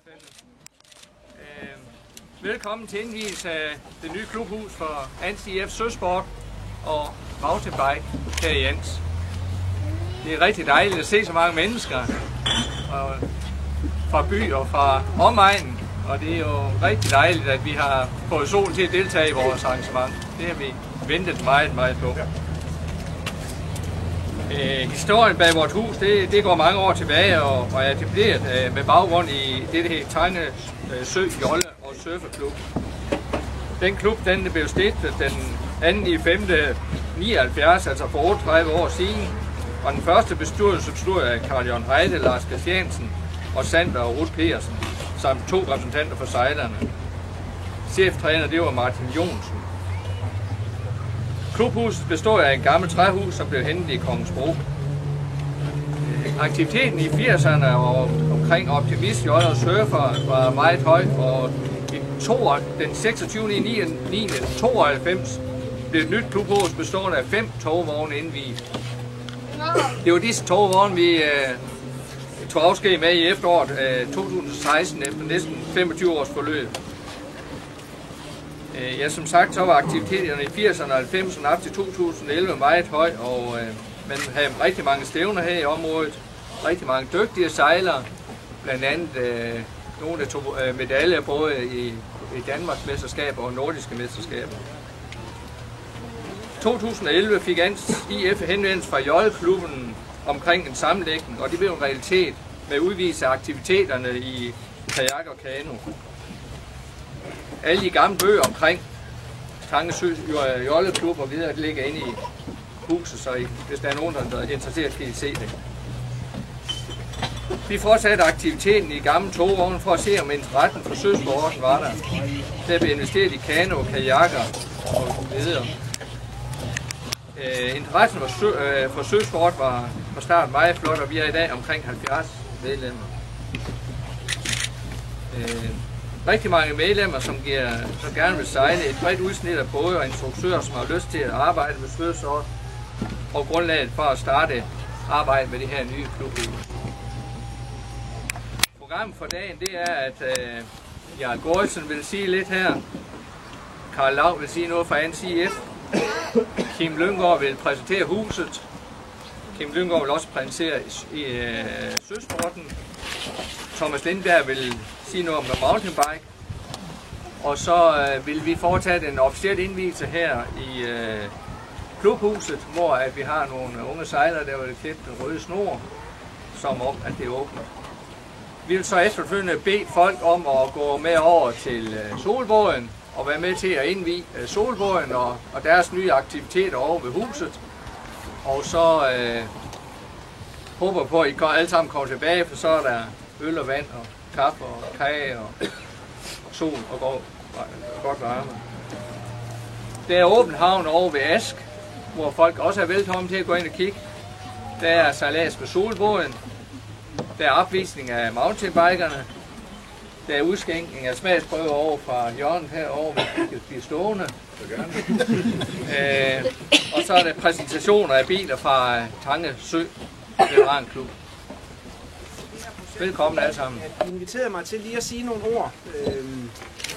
hvert fald. Velkommen til indvielse af det nye klubhus for Ans IF Søsport og mountainbike her i Ans. Det er rigtig dejligt at se så mange mennesker fra by og fra omegnen, og det er jo rigtig dejligt, at vi har fået sol til at deltage i vores arrangement. Det har vi ventet meget, meget på. Historien bag vores hus, det går mange år tilbage og er etableret med baggrund i det, der hedder Tange Sø, Jolle og Surferklub. Den klub, den blev stiftet den 2. i 5. 79, altså for 38 år siden. Og den første bestyrelse bestod af Karl Jørgen Heide, Lars Christiansen og Sander og Ruth Petersen, samt 2 repræsentanter for sejlerne. Cheftræner, det var Martin Jonsen. Klubhuset består af en gammel træhus, som blev hentet i Kongensbro. Aktiviteten i 80'erne og omkring Optimist, Jolle og Surfer var meget høj, og den 26. i 9. 92 blev et nyt klubhus bestående af 5 togvogne indviet. Det var disse togvogne, vi tog afsked med i efteråret 2016 efter næsten 25 års forløb. Ja, som sagt, så var aktiviteterne i 80'erne og 90'erne op til 2011 meget høj, og man havde rigtig mange stævner her i området. Rigtig mange dygtige sejlere, blandt andet nogle, der tog medaljer både i Danmarks mesterskaber og nordiske mesterskaber. 2011 fik Ans IF henvendelse fra Jolle-klubben omkring en sammenlægning, og det blev en realitet med udvidelse af aktiviteterne i kajak og kano. Alle de gamle bøger omkring Tange Sø, Jolle-klub og videre ligger inde i huset, så hvis der er nogen, der er interesseret, kan I se det. Vi fortsatte aktiviteten i gamle togvogne for at se, om interessen for søsporten var der. Der blev investeret i kano og kajakker og videre. Interessen for søsport var fra start meget flot, og vi er i dag omkring 70 medlemmer. Rigtig mange medlemmer, som gerne vil sejle, et bredt udsnit af både og instruktører, som har lyst til at arbejde med søsport, og grundlaget for at starte arbejde med det her nye klubhus. Programmet for dagen, det er, at Jarl Gorsen vil sige lidt her, Karl Lau vil sige noget fra Ans IF, Kim Lynggaard vil præsentere huset, Kim Lynggaard vil også præsentere søsporten, Thomas Lindberg vil sige noget om mountainbike, og så vil vi foretage en officiel indvielse her i klubhuset, hvor at vi har nogle unge sejlere, der vil klippe den røde snor, som om at det er åbent. Vi vil så efterfølgende bede folk om at gå med over til Solbåden og være med til at indvie Solbåden og deres nye aktiviteter over ved huset. Og så håber på, at I alle sammen kommer tilbage, for så er der øl og vand og kaffe og kage og sol og godt varme. Der er åben havn over ved Ask, hvor folk også er velkommen til at gå ind og kigge. Der er sejlads med Solbåden. Der er opvisning af mountainbikerne. Der er udskænkning af smagsprøver over fra hjørnet herovre, hvor vi kan blive stående. Og så er der præsentationer af biler fra Tange Sø Veteranklub. Velkommen alle sammen. Jeg inviterede mig til lige at sige nogle ord.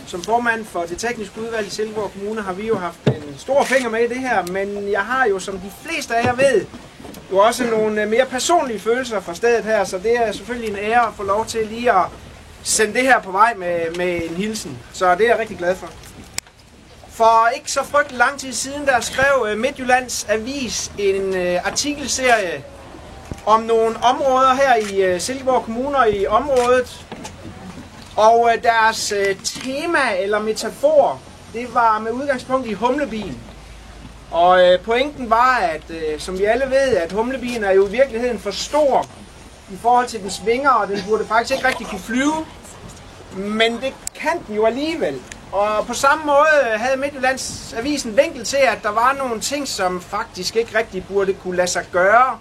Som formand for det tekniske udvalg i Silkeborg Kommune har vi jo haft en stor finger med i det her, men jeg har jo, som de fleste af jer ved, jo også nogle mere personlige følelser fra stedet her, så det er selvfølgelig en ære at få lov til lige at sende det her på vej med en hilsen. Så det er jeg rigtig glad for. For ikke så frygtelig lang tid siden, der skrev Midtjyllands Avis en artikelserie om nogle områder her i Silkeborg Kommune og i området. Og deres tema eller metafor, det var med udgangspunkt i humlebien. Og pointen var, at som vi alle ved, at humlebien er jo i virkeligheden for stor i forhold til dens vinger, og den burde faktisk ikke rigtig kunne flyve. Men det kan den jo alligevel. Og på samme måde havde Midtjyllands Avis en vinkel til, at der var nogle ting, som faktisk ikke rigtig burde kunne lade sig gøre.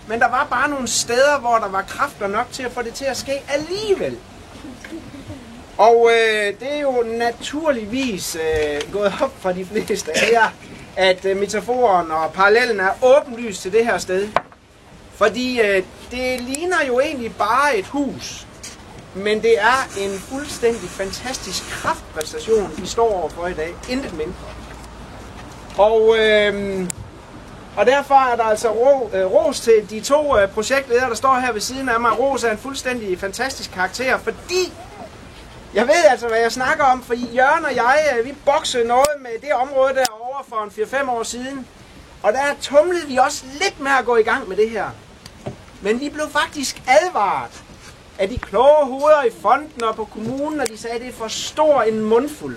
Men der var bare nogle steder, hvor der var kræfter nok til at få det til at ske alligevel. Og det er jo naturligvis gået op for de fleste af jer, at metaforen og parallellen er åbenlyst til det her sted. Fordi det ligner jo egentlig bare et hus. Men det er en fuldstændig fantastisk kraftpræstation, vi står overfor i dag. Intet mindre. Og derfor er der altså ros til de to projektledere, der står her ved siden af mig. Ros er en fuldstændig fantastisk karakter, fordi jeg ved altså, hvad jeg snakker om. For Jørgen og jeg, vi boksede noget med det område derovre for en 4-5 år siden. Og der tumlede vi også lidt med at gå i gang med det her. Men vi blev faktisk advaret af de kloge hoveder i fonden og på kommunen, og de sagde, at det er for stor en mundfuld.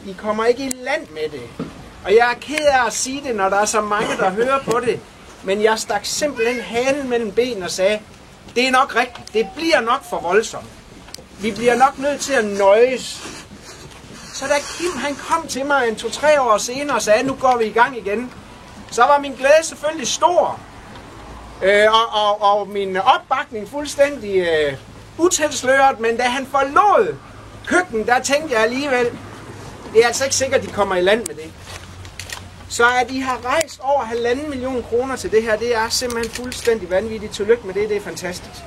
I kommer ikke i land med det. Og jeg er ked af at sige det, når der er så mange, der hører på det. Men jeg stak simpelthen halen mellem ben og sagde, det er nok rigtigt, det bliver nok for voldsomt. Vi bliver nok nødt til at nøjes. Så da Kim han kom til mig 2-3 år senere og sagde, nu går vi i gang igen, så var min glæde selvfølgelig stor. Og min opbakning fuldstændig utilsløret, men da han forlod køkkenet, der tænkte jeg alligevel, det er altså ikke sikkert, at de kommer i land med det. Så at de har rejst over 1,5 million kroner til det her, det er simpelthen fuldstændig vanvittigt. Tillykke med det, det er fantastisk.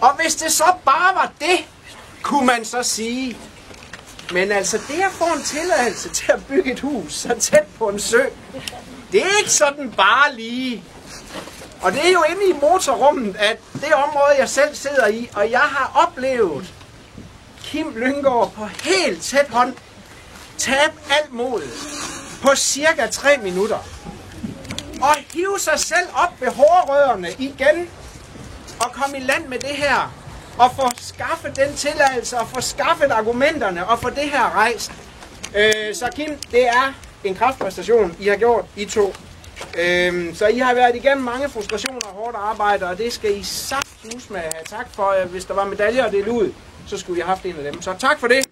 Og hvis det så bare var det, kunne man så sige, men altså det at få en tilladelse til at bygge et hus så tæt på en sø, det er ikke sådan bare lige. Og det er jo inde i motorrummet, at det område, jeg selv sidder i, og jeg har oplevet Kim Lynggaard på helt tæt hånd tabe alt modet på cirka 3 minutter. Og hive sig selv op ved hårrødderne igen og komme i land med det her. Og få skaffet den tilladelse og få skaffet argumenterne og få det her rejst. Så Kim, det er en kraftpræstation, I har gjort, I to. Så I har været igennem mange frustrationer og hårdt arbejde, og det skal I saftsus med have tak for. Hvis der var medaljer at dele ud, så skulle vi have haft en af dem. Så tak for det.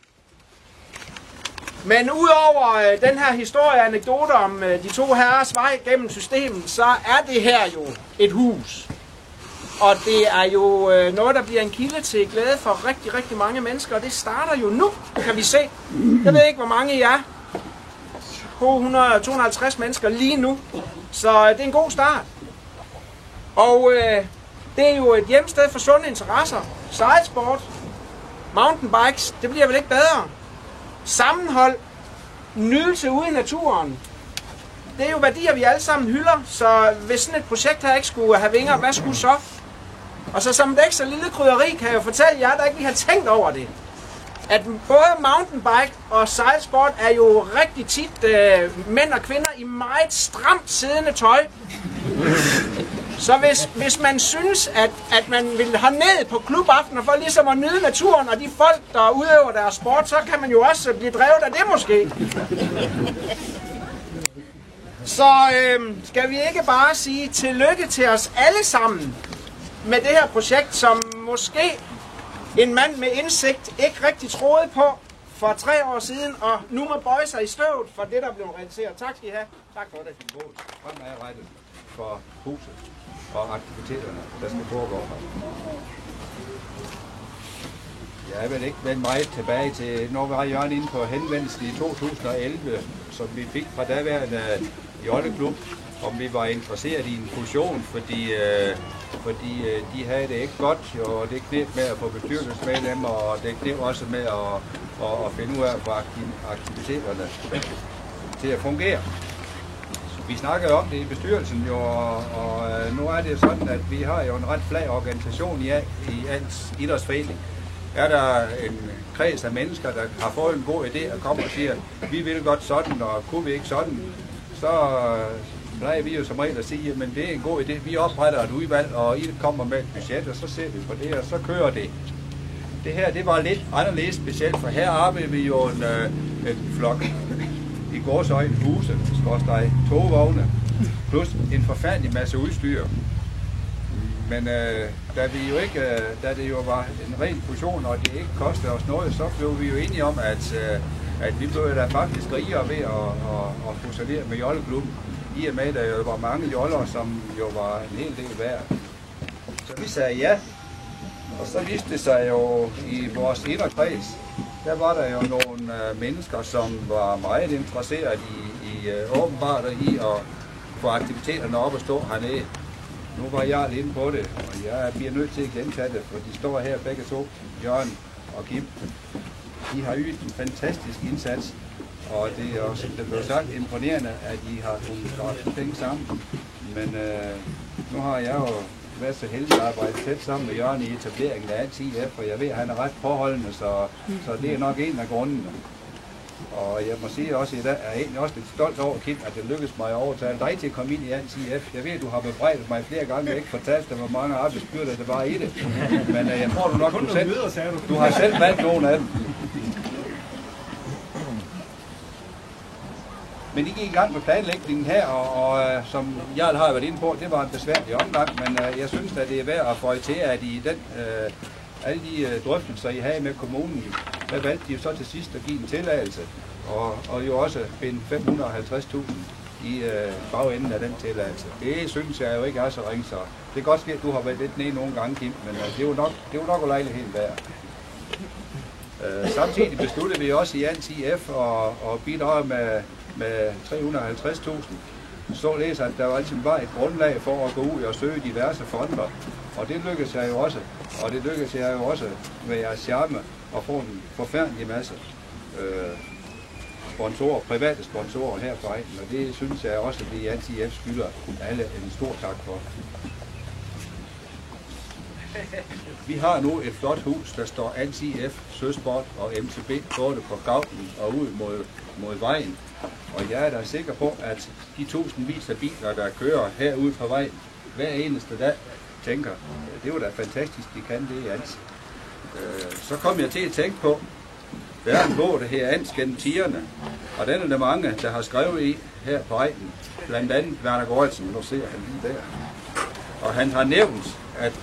Men udover den her historie og anekdoter om de to herres vej gennem systemet, så er det her jo et hus. Og det er jo noget, der bliver en kilde til glæde for rigtig, rigtig mange mennesker, og det starter jo nu, kan vi se. Jeg ved ikke, hvor mange I er. 250 mennesker lige nu. Så det er en god start. Og det er jo et hjemsted for sunde interesser. Sejlsport, mountainbikes, det bliver vel ikke bedre. Sammenhold, nydelse ude i naturen. Det er jo værdier, vi alle sammen hylder. Så hvis sådan et projekt her ikke skulle have vinger, hvad skulle så? Og så som et ekstra lille krydderi kan jeg jo fortælle jer, der ikke lige har tænkt over det, at både mountainbike og sejlsport er jo rigtig tit mænd og kvinder i meget stramt siddende tøj. Så hvis man synes, at man vil have ned på klubaftener for ligesom at nyde naturen og de folk, der udøver deres sport, så kan man jo også blive drevet af det måske. Så skal vi ikke bare sige tillykke til os alle sammen med det her projekt, som måske en mand med indsigt ikke rigtig troede på for 3 år siden, og nu må bøje sig i støvet for det, der blev realiseret. Tak skal I have. Tak for det. Fremarbejdet for huset og aktiviteterne, der skal foregå her. Jeg vil ikke vende meget tilbage til, når vi har Jørgen inde på henvendelsen i 2011, som vi fik fra daværende jolleklub, om vi var interesseret i en fusion, fordi de havde det ikke godt, og det knep med at få bestyrelsesmedlemmer, og det knep også med at finde ud af at få aktiviteterne til at fungere. Vi snakkede om det i bestyrelsen jo, og nu er det sådan, at vi har jo en ret flad organisation i Als Idrætsforening. Er der en kreds af mennesker, der har fået en god idé og kommer og siger, vi vil godt sådan, og kunne vi ikke sådan, så plejer vi jo som regel at sige, men det er en god idé. Vi opretter et udvalg, og I kommer med et budget, og så ser vi på det, og så kører det. Det her, det var lidt anderledes specielt, for her arbejder vi jo en flok i gårdsøjne huse, togvogne, plus en forfærdelig masse udstyr. Men da det jo var en ren fusion, og det ikke kostede os noget, så blev vi jo enige om, at vi blev da faktisk rigere ved at fusionere med jolleklubben. I og med, at der jo var mange joller, som jo var en hel del værd. Så vi sagde ja, og så viste det sig jo i vores inderkreds, der var der jo nogle mennesker, som var meget interesseret i åbenbart i at få aktiviteterne op og stå hernede. Nu var jeg lidt inde på det, og jeg bliver nødt til at gentage det, for de står her begge to, Jørgen og Kim. De har ydet en fantastisk indsats, og det er også, det blev sagt, imponerende, at I har kunnet skaffe penge sammen. Men nu har jeg jo været så heldig at arbejde tæt sammen med Jørgen i etableringen af ANTIF, og jeg ved, at han er ret påholdende, så det er nok en af grundene. Og jeg må sige også, at jeg er egentlig også lidt stolt over, Kim, at det lykkedes mig at overtale dig til at komme ind i ANTIF. Jeg ved, at du har bebrejdet mig flere gange, jeg ikke fortalt dig, hvor mange arbejdsbyrder det var i det. Men jeg tror du nok, du har selv valgt nogle af dem. Men de gik i gang med planlægningen her, og som Jarl har været inde på, det var en besværlig omgang, men jeg synes, at det er værd at føje til, at i den, alle de drøftelser, I havde med kommunen, der valgte de jo så til sidst at give en tilladelse, og jo også finde 550.000 i bagenden af den tilladelse. Det synes jeg jo ikke er så ringe, så det kan godt ske, at du har været lidt ned nogle gange, Kim, men det var nok ulejligheden værd. Samtidig besluttede vi også i ANTIF at bidrage med 350.000, således at der altid var et grundlag for at gå ud og søge diverse fonder. Og det lykkedes jeg jo også. Og det lykkedes jeg jo også med jeres charme at få en forfærdelig masse sponsorer, private sponsorer her på egnen. Og det synes jeg også, at vi i ANTIF skylder alle en stor tak for. Vi har nu et flot hus, der står ANTIF, Søsport og MTB både på gavlen og ud mod vejen. Og jeg er da sikker på, at de tusindvis af biler, der kører herude på vejen, hver eneste dag, tænker, det var da fantastisk, de kan det i Ans. Så kom jeg til at tænke på, der er en bog, der hedder Ans gennem tiderne, og den er der mange, der har skrevet i her på egnen. Blandt andet Werner Gortsen, nu ser han lige der. Og han har nævnt, at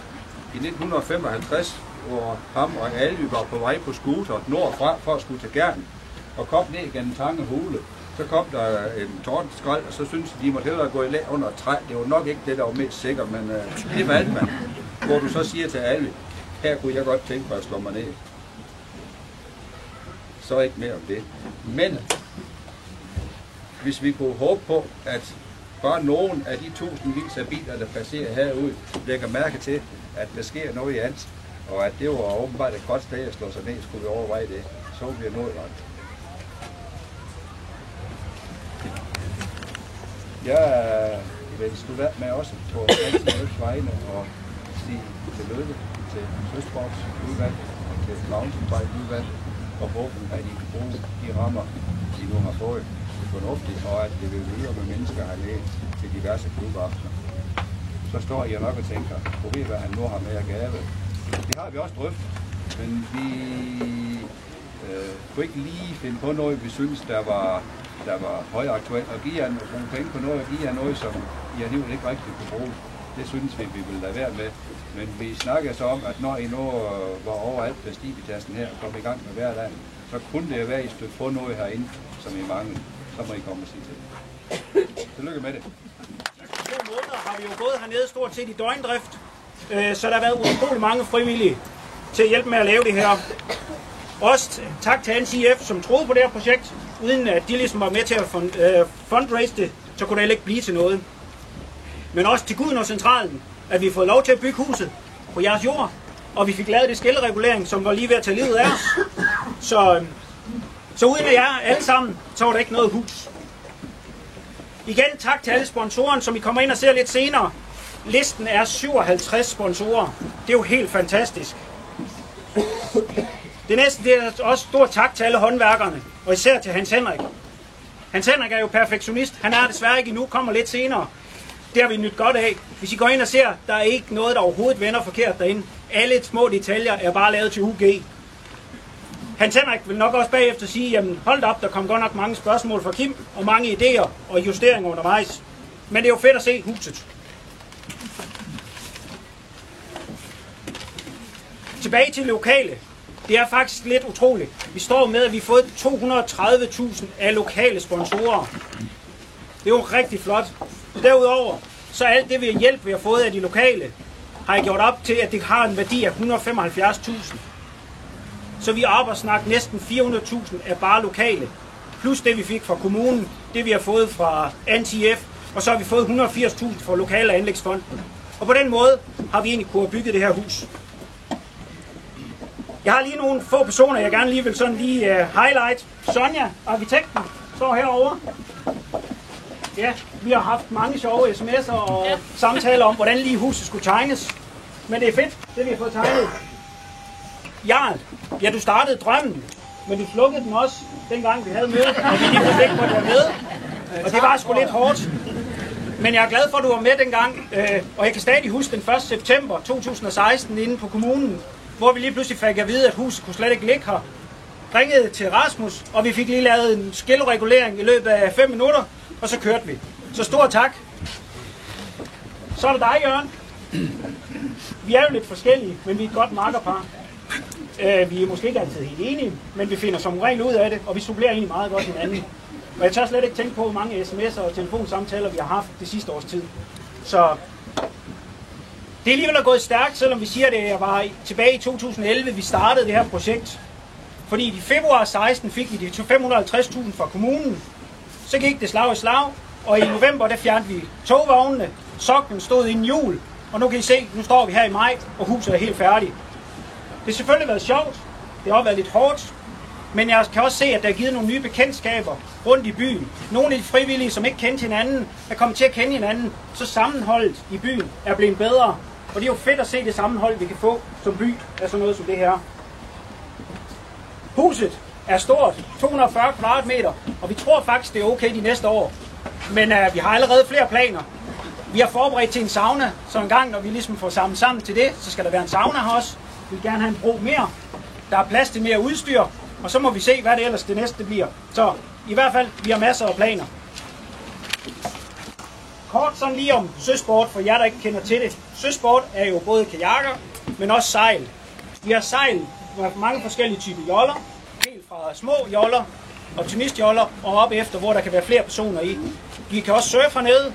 i 1955, hvor ham og Alvy var på vej på scooter nordfra for at skulle til Gern, og kom ned gennem Tange Hule, så kom der en tordenskrald, og så syntes de måtte hellere gå i lag under et træ. Det var nok ikke det, der var mest sikkert, men det valgte man. Hvor du så siger til alle, her kunne jeg godt tænke mig at slå mig ned. Så ikke mere om det. Men hvis vi kunne håbe på, at bare nogen af de tusindvis af biler, der passerer herude, lægger mærke til, at der sker noget i Ans, og at det var åbenbart et godt sted at slå sig ned, skulle vi overveje det, så bliver noget ret. Jeg vil slutte med også på ANTIF's vegne og sige tillykke til Søsportsudvalg og til mountainbike-udvalg, og håber, at I kan bruge de rammer, I nu har fået fornuftigt, og at det vil videre med mennesker hernede til diverse klubaftener. Så står jeg nok og tænker, hvor ved hvad han nu har med at gave. Det har vi også drøftet, men vi kunne ikke lige finde på noget, vi synes, der var højaktuelt, og give jer og bruge penge på noget, og give jer noget, som I alligevel ikke rigtig kunne bruge. Det synes vi vil lade være med. Men vi snakker så om, at når I nu var overalt ved Stibitassen her og kom i gang med hverdagen, så kunne det være, at I stødte på noget herinde, som I mangler. Så må I komme og sige til. Tillykke med det. 2 måneder har vi jo gået hernede stort set i døgndrift, så der har været utrolig mange frivillige til at hjælpe med at lave det her. Også tak til ANTIF, som troede på det her projekt. Uden at de ligesom var med til at fundraise det, så kunne det ikke blive til noget. Men også til Guden og Centralen, at vi har fået lov til at bygge huset på jeres jord, og vi fik lavet det skilleregulering, som var lige ved at tage livet af os. Så uden af jer alle sammen, så var der ikke noget hus. Igen tak til alle sponsorer, som I kommer ind og ser lidt senere. Listen er 57 sponsorer. Det er jo helt fantastisk. Det næste det er også stor tak til alle håndværkerne, og især til Hans Henrik. Hans Henrik er jo perfektionist. Han er desværre ikke endnu, kommer lidt senere. Det har vi nyt godt af. Hvis I går ind og ser, der er ikke noget, der overhovedet vender forkert derinde. Alle små detaljer er bare lavet til UG. Hans Henrik vil nok også bagefter sige, jamen hold da op, der kom godt nok mange spørgsmål fra Kim, og mange idéer og justeringer undervejs. Men det er jo fedt at se huset. Tilbage til lokale. Det er faktisk lidt utroligt. Vi står med, at vi har fået 230.000 af lokale sponsorer. Det er jo rigtig flot. Derudover, så alt det hjælp, vi har fået af de lokale, har jeg gjort op til, at det har en værdi af 175.000. Så vi arbejdsnak næsten 400.000 af bare lokale. Plus det, vi fik fra kommunen, det vi har fået fra ANTIF, og så har vi fået 180.000 fra lokale anlægsfonden. Og på den måde har vi egentlig kunnet bygge det her hus. Jeg har lige nogle få personer, jeg gerne lige vil sådan lige highlight. Sonja, arkitekten, står herovre. Ja, vi har haft mange sjove sms'er og samtaler om, hvordan lige huset skulle tegnes. Men det er fedt, det vi har fået tegnet. Jarl, ja, du startede drømmen, men du slukkede den også, dengang vi havde møde, og vi lige pludselig ikke måtte være med. Og det var sgu lidt hårdt. Men jeg er glad for, at du var med dengang, og jeg kan stadig huske den 1. september 2016 inde på kommunen, hvor vi lige pludselig fik at vide, at huset kunne slet ikke ligge her. Ringede til Rasmus, og vi fik lige lavet en skilleregulering i løbet af 5 minutter, og så kørte vi. Så stor tak. Så er det dig, Jørgen. Vi er jo lidt forskellige, men vi er et godt makkerpar. Vi er måske ikke altid helt enige, men vi finder som regel ud af det, og vi supplerer egentlig meget godt hinanden. Og jeg tør slet ikke tænke på, hvor mange sms'er og telefonsamtaler vi har haft det sidste års tid. Så det er alligevel gået stærkt, selvom vi siger, at det var tilbage i 2011, vi startede det her projekt. Fordi i februar 16 fik vi de 550.000 fra kommunen. Så gik det slag i slag, og i november der fjernede vi togvognene. Soklen stod inden jul, og nu kan I se, nu står vi her i maj, og huset er helt færdigt. Det har selvfølgelig været sjovt, det har også været lidt hårdt, men jeg kan også se, at der er givet nogle nye bekendtskaber rundt i byen. Nogle af de frivillige, som ikke kendte hinanden, er kommet til at kende hinanden, så sammenholdet i byen er blevet bedre. Og det er jo fedt at se det sammenhold, vi kan få som by af sådan noget som det her. Huset er stort, 240 kvadratmeter, og vi tror faktisk, det er okay de næste år. Men vi har allerede flere planer. Vi har forberedt til en sauna, så en gang, når vi ligesom får sammen til det, så skal der være en sauna her også. Vi vil gerne have en bro mere. Der er plads til mere udstyr, og så må vi se, hvad det ellers det næste bliver. Så i hvert fald, vi har masser af planer. Kort sådan lige om søsport, for jer, der ikke kender til det. Søsport er jo både kajakker, men også sejl. Vi har sejl med mange forskellige typer joller. Helt fra små joller og tennisjoller og op efter, hvor der kan være flere personer i. Vi kan også surfe hernede.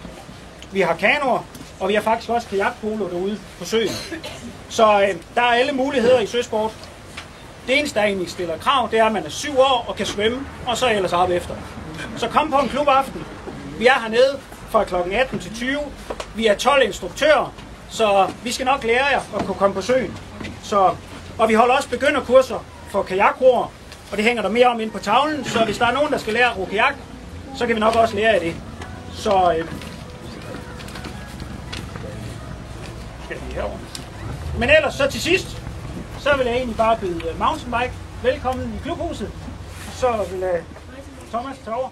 Vi har kanoer, og vi har faktisk også kajakpolo derude på søen. Så der er alle muligheder i søsport. Det eneste, der egentlig stiller krav, det er, at man er 7 år og kan svømme, og så ellers op efter. Så kom på en klubaften. Vi er hernede fra kl. 18 til 20. Vi er 12 instruktører, så vi skal nok lære jer at kunne komme på søen. Og vi holder også begynderkurser for kajakroer, og det hænger der mere om inde på tavlen, så hvis der er nogen, der skal lære at ro kajak, så kan vi nok også lære af det. Så men ellers så til sidst, så vil jeg egentlig bare byde mountainbike velkommen i klubhuset. Så vil Thomas tage over.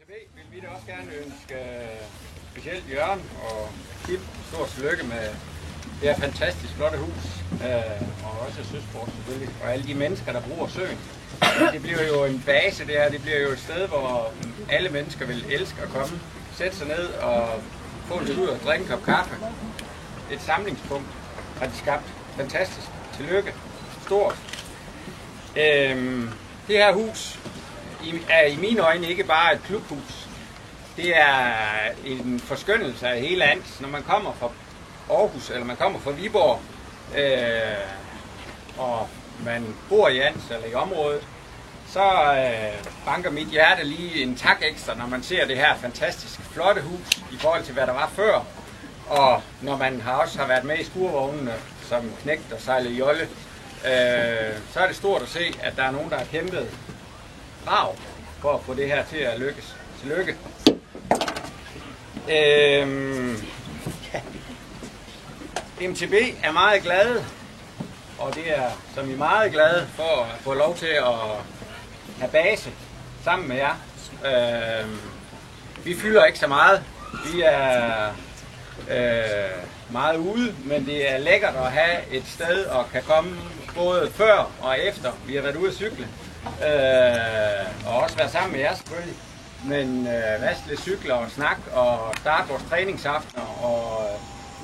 Vil vi da også gerne ønske specielt Jørgen og Kim stort tillykke med det her fantastisk flotte hus, og også søsport selvfølgelig, og alle de mennesker, der bruger søen. Det bliver jo en base, det her. Det bliver jo et sted, hvor alle mennesker vil elske at komme, sætte sig ned og få en tur og drikke en kop kaffe. Et samlingspunkt har de skabt. Fantastisk. Tillykke. Stort. Det her hus er i mine øjne ikke bare et klubhus. Det er en forskønnelse af hele Ans. Når man kommer fra Aarhus, eller man kommer fra Viborg, og man bor i Ans eller i området, så banker mit hjerte lige en tak ekstra, når man ser det her fantastisk flotte hus i forhold til, hvad der var før. Og når man også har været med i skurvognene som knægt og sejlet jolle, så er det stort at se, at der er nogen, der har kæmpet brav for at få det her til at lykkes. Tillykke. MTB er meget glade, og det er som I meget glade for at få lov til at have base sammen med jer. Vi fylder ikke så meget. Vi er meget ude, men det er lækkert at have et sted og kan komme både før og efter. Vi har været ude at cykle, og også være sammen med jer selvfølgelig. Men vaske lidt cykler og snak og starte vores træningsaftener og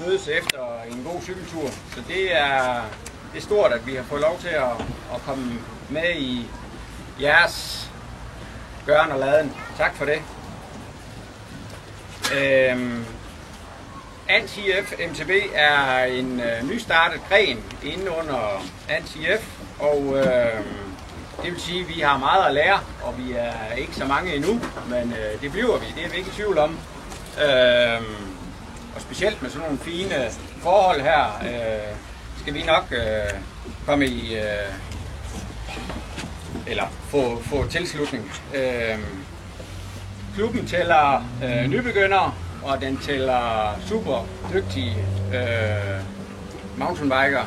mødes efter en god cykeltur. Så det er stort, at vi har fået lov til at komme med i jeres gøren og laden. Tak for det. Ans IF MTB er en nystartet gren inde under Ans IF, og det vil sige, at vi har meget at lære, og vi er ikke så mange endnu, men det bliver vi, det er vi ikke i tvivl om. specielt med sådan nogle fine forhold her, skal vi nok komme i, eller få tilslutning. Klubben tæller nybegyndere, og den tæller super dygtige mountainbikere.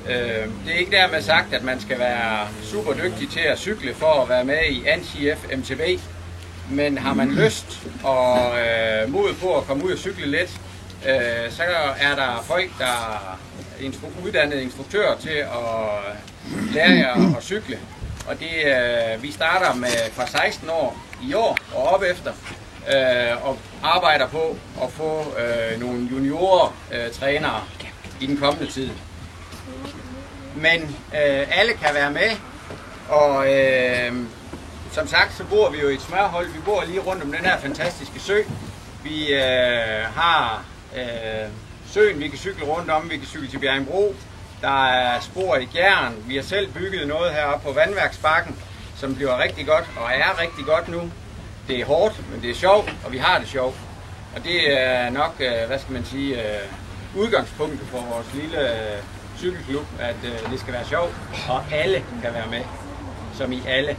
Det er ikke dermed sagt, at man skal være super dygtig til at cykle for at være med i ANCIF MTB, men har man lyst og mod på at komme ud og cykle lidt, så er der folk, der er uddannede instruktører til at lære jer at cykle. Og det, vi starter med fra 16 år i år og op efter, og arbejder på at få nogle juniorer trænere i den kommende tid. Men alle kan være med, og som sagt, så bor vi jo i et smørhold. Vi bor lige rundt om den her fantastiske sø. Vi har søen, vi kan cykle rundt om. Vi kan cykle til Bjerringbro. Der er spor i Gjern. Vi har selv bygget noget heroppe på Vandværksbakken, som bliver rigtig godt og er rigtig godt nu. Det er hårdt, men det er sjovt, og vi har det sjovt. Og det er nok, hvad skal man sige, udgangspunktet for vores lille cykelklub, at det skal være sjovt, og alle kan være med, som i alle.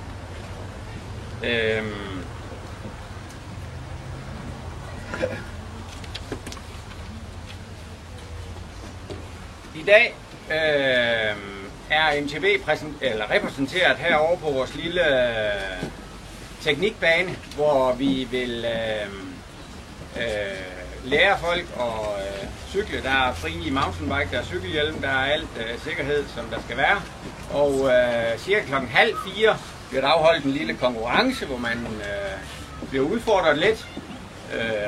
I dag er MTB repræsenteret herovre på vores lille teknikbane, hvor vi vil lære folk at cykle. Der er fri mountainbike, der er cykelhjelm, der er alt sikkerhed, som der skal være. Og cirka klokken 3:30 bliver der afholdt en lille konkurrence, hvor man bliver udfordret lidt.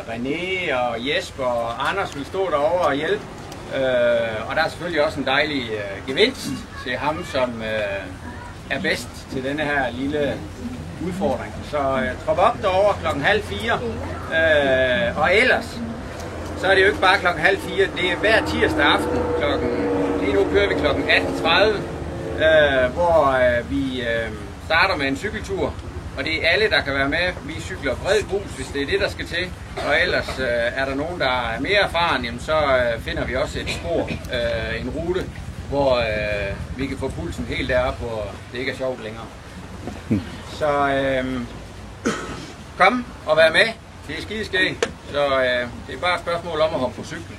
René og Jesper og Anders vil stå derovre og hjælpe. Og der er selvfølgelig også en dejlig gevinst til ham, som er bedst til denne her lille udfordring. Så trop op derovre klokken 3:30. Og ellers, så er det jo ikke bare klokken 3:30. Det er hver tirsdag aften. Lige nu kører vi klokken 18:30, hvor vi starter med en cykeltur. Og det er alle, der kan være med. Vi cykler bred grus, hvis det er det, der skal til. Og ellers er der nogen, der er mere erfaren, jamen, så finder vi også et spor, en rute, hvor vi kan få pulsen helt deroppe, hvor det ikke er sjovt længere. Så kom og vær med. Det er skideskægt. Så det er bare et spørgsmål om at hoppe på cyklen.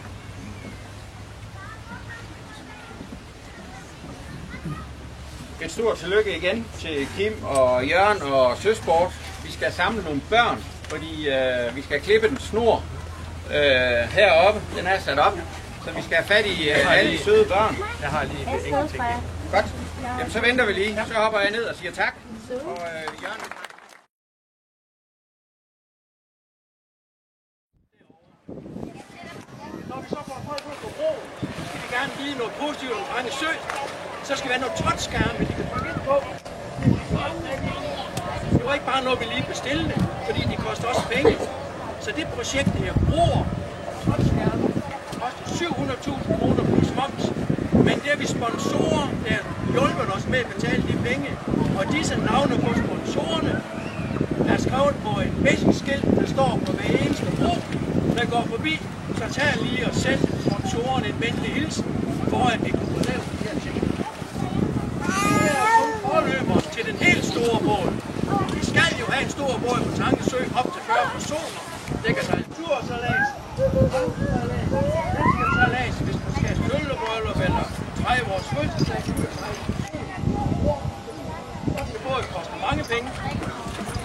Et stort tillykke igen til Kim og Jørgen og Søsport. Vi skal samle nogle børn, fordi vi skal klippe den snor heroppe. Den er sat op, så vi skal have fat i alle de søde børn. Jeg har lige ingenting. Godt. Jamen så venter vi lige. Så hopper jeg ned og siger tak. Og Jørgen. Når vi så får folk ud på bro, så skal vi gerne vide noget positivt om Drenges Sø. Så skal vi have noget touchskærme, de kan trykke ind på. Det var ikke bare noget, vi lige bestilte, fordi det koster også penge. Så det projekt her, broer og touchskærme, koster 700.000 kroner plus moms. Men det er vi sponsorer, der hjælper os med at betale de penge. Og disse navne på sponsorerne er skrevet på en basic-skilt, der står på hver eneste bro, der går forbi. Så tag lige og send sponsorerne en venlig hilsen, for at vi kan få lavet de her ting. Det er kun forløber til den helt store båd. Vi skal jo have en stor båd på Tangesø op til 40 personer. Det kan tage en tursalas, salas, hvis man skal have støllebrøllup eller træde vores fødselsdag. Det båd koster mange penge.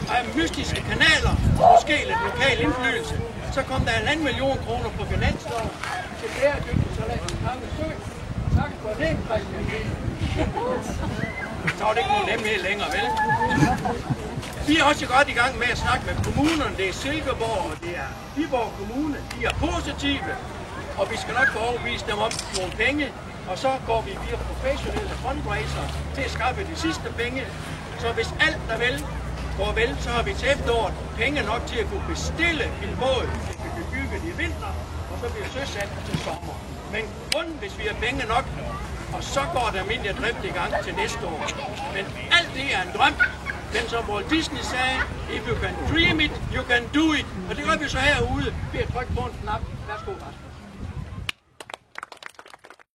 Der er mystiske kanaler, måske lidt lokal indflydelse. Så kom der 1,5 million kroner på finansloven til bæredygtig salat i Tangesø. Tak for det, Christian. Så var det ikke nogen nemhed længere, vel? Vi er også godt i gang med at snakke med kommunerne. Det er Silkeborg og det er Viborg Kommune. De er positive, og vi skal nok få overbevist dem om nogle penge. Og så går vi via professionelle fundraiser til at skaffe de sidste penge. Så hvis alt der vel går vel, så har vi til efteråret penge nok til at kunne bestille en båd, hvis vi kan bygge det i vinter, og så bliver søsat til sommer. Men kun hvis vi har penge nok, og så går der almindelig drift i gang til næste år. Men alt det er en drøm, Men som Walt Disney sagde, if you can dream it, you can do it. Og det gør vi så herude ved at trykke på en knap. Værsgo, Rasmus.